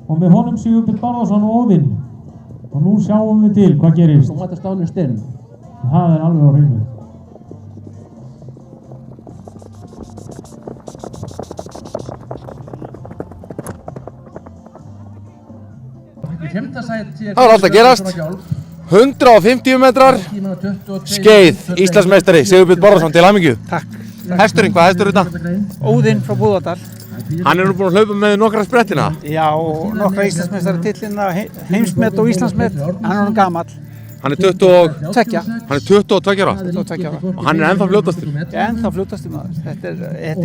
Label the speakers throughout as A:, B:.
A: og með honum Sigurbjörn Bárðarson og Óðinn. Og nú sjáum við til hvað gerist.
B: Nú mætast Dánir Stinn.
A: Það alveg á hreinu.
C: Það var alltaf að gerast. 150 metrar, skeið, Íslandsmeistari Sigurbjörn Bárðarson, til hamingju.
D: Takk.
C: Hesturinn, hvað hestur er þetta?
D: Óðinn frá Búðardal.
C: Hann er nú búinn að hlaupa með nokkra sprettina.
D: Já, og nokkra Íslandsmeistaratitlina, heimsmet og Íslandsmet. Hann er gamall.
C: Hann er 22 ára.
D: 22 ára.
C: Og hann er ennþá fljótastur.
D: Já, ennþá fljótastur maður. Þetta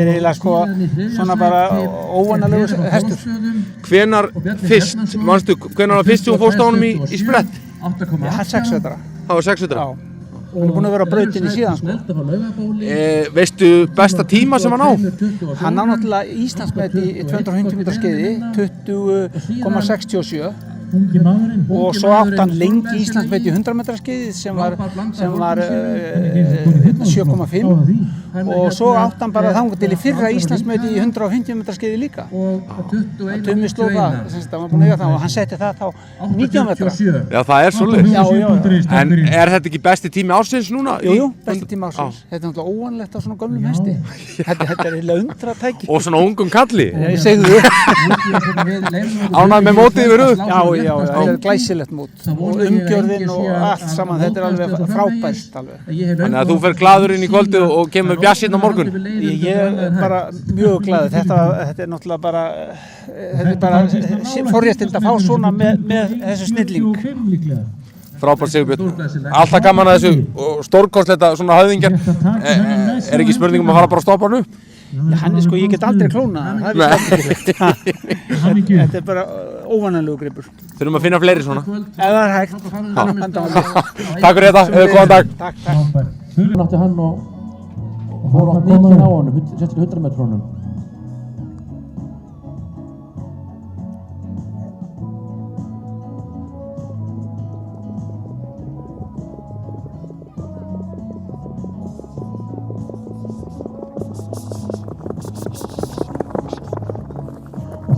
D: er eiginlega sko svona bara óvanalegur hestur.
C: Hvenær fyrst, manstu, hvenær var fyrst þú fórst á honum í sprett?
D: Já, hann 6 vetra.
C: Það var 6 vetra?
D: Já. Hann er búinn að vera á brautinni síðan sko.
C: Veistu besta tíma sem hann á?
D: Hann á náttúrulega Íslandsmet í 250 metra skeiði, 20,67. Og svo átt hann lengi Íslandsmet í 100 metra skeiði sem var 7,5 og svo átt hann bara þangað til í fyrra Íslandsmet í 150 metra skeiði líka. Tummi sló það, hann var búinn að eiga það og hann setti það þá 19 metra.
C: Já, það er svolítið.
D: Já.
C: En er þetta ekki besti tími ársins núna?
D: Jú, besti tími ársins. Þetta er náttúrulega óvanlegt á svona gömlum hesti. Þetta er eiginlega undratæki.
C: Og svona ungum kalli?
D: Ég segðu því.
C: Ánægð með mótið yfir auð?
D: Já, þetta er glæsilegt mót og umgjörðin og allt saman, þetta er alveg frábært alveg.
C: Þannig að þú fer glaður inn í kvöldið og kemur bjassinn á morgun?
D: Ég er bara mjög glaður, þetta er náttúrulega bara, forréttind að fá svona með þessu snilling.
C: Frábært Sigurbjörn. Alltaf gaman að þessu og stórkostleta svona höfðingjar. Er ekki spurning að fara bara að stoppa hann upp?
D: Já, hann er sko, ég get aldrei klónað, það er skemmtilegt. Þetta er bara óvanalegu gripur.
C: Þurfum að finna fleiri svona.
D: Ef það er hægt.
C: Takk fyrir þetta, góðan dag.
D: Takk.
B: Hún átti hann og fór á mikinn á honum, 100 metrónum.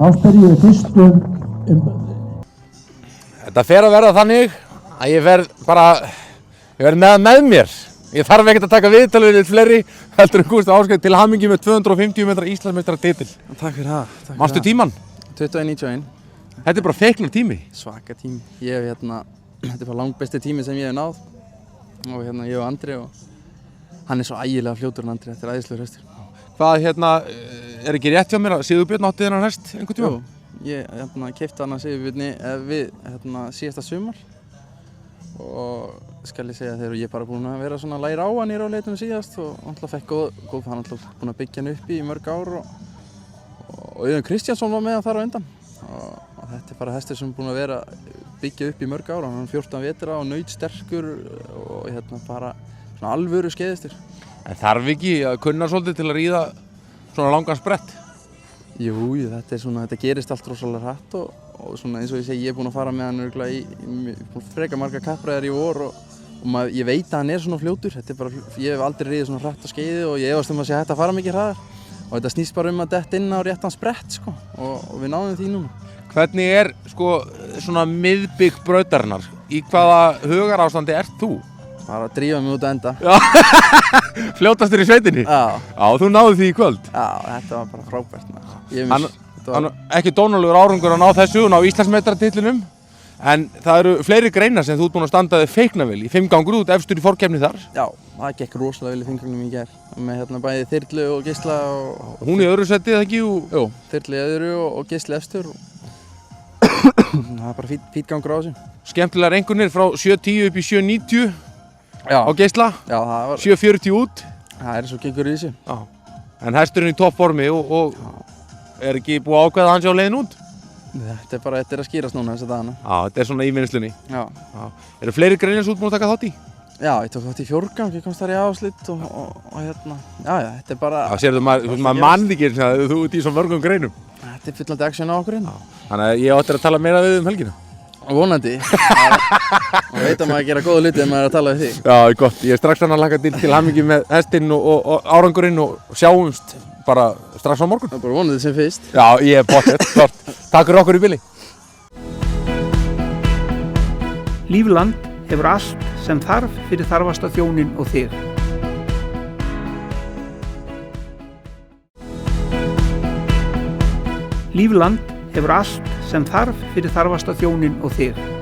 A: Þá spyr ég fyrst
C: Þetta fer að verða þannig að ég verð með mér. Ég þarf ekkert að taka viðtal við fleiri heldur en Gústi Ásgeir, til hamingju með 250 metra Íslandsmeistaratitil.
E: Takk fyrir það.
C: Manstu tímann?
E: 21.91.
C: Þetta er bara feiknar tími.
E: Svaka tími. Þetta er bara langbesti tími sem ég hef náð. Og ég og Andri og hann er svo ægilega fljótur en Andri, þetta er æðislegur hestur.
C: Hvað er ekki rétt hjá mér að Sigurbjörn átti þennan hest einhvern tíma?
E: Jú, ég keypti hann að Sigurbjörni við síðasta sumar og skal ég segja þegar ég bara búinn að vera svona að læra á hann í ráleitunum síðast og náttúrulega fekk góð hann náttúrulega búinn að byggja hann upp í mörg ár og Auðun Kristjánsson var með hann þar á undan og þetta er bara hestur sem er búinn að vera byggja upp í mörg ár, hann er 14 vetra og nautsterkur og bara svona alvöru skeiðistur.
C: En þarf ekki að kunna svolítið til að ríða svona langan sprett?
E: Jú, þetta gerist allt rosalega hratt og svona eins og ég segi, ég er búinn að fara með hann örugglega í frekar margar kappræðar í vor og ég veit að hann er svona fljótur. Ég hef aldrei riðið svona hratt á skeiði og ég efast að sé hægt að fara mikið hraðar og þetta snýst bara að detta inn á réttan sprett sko og við náðum því núna.
C: Hvernig er svona miðbygg brautarinnar? Í hvaða hugarástandi ert þú?
E: Bara að drífa mig út að enda.
C: Fljótastur í sveitinni?
E: Já.
C: Já, þú náðu því í kvöld?
E: Já, þetta var bara frábært.
C: Hann ekki dónalegur árangur að ná þessu og ná Íslandsmeistaratitlinum en það eru fleiri greinar sem þú ert búinn að standa þig feikna vel í 5 gangur út efstur í forkeppni þar.
E: Já, það gekk rosalega vel í 5 gangnum í gær með bæði Þyrlu og Geisla og
C: hún í öðru seti eða ekki?
E: Jú, Þyrlu í öðru og Geisli efstur. Það er bara fít gangur á þessu.
C: Skemmtilegar einkunnir frá 7.10 upp í 7.90 á Geisla.
E: Já, það var
C: 7.40 út.
E: Það er svo gengur í þessu.
C: Já. En hesturinn í toppformi og er ekki búið að ákveða að hann sé á leiðin út?
E: Þetta er að skýrast núna þessa dagana.
C: Já, þetta er svona í vinnslunni.
E: Já.
C: Eru fleiri greinar sem þú ert búinn að taka þátt í?
E: Já, ég tók þátt í 4 gang, ég komst þar í afslitt og þetta er bara...
C: Já, sérðu, maður mann ekki að þú ert í svo mörgum greinum.
E: Þetta er fullandi action á okkur hérna.
C: Þannig að ég átti að tala meira við helgina.
E: Vonandi. Maður veit að maður gera góða hluti ef maður er að tala við þig.
C: Já, gott. Ég er strax að hlakka til hamingju með hestinn og árangurinn og sjáumst bara strax á morgun.
E: Það er bara vonandi sem fyrst.
C: Já, ég er bóttið. Takk fyrir okkur í bili.
D: Lífland hefur allt sem þarf fyrir þarfasta þjónin og þig. Lífland hefur allt sem þarf fyrir þarfasta þjónin og þig.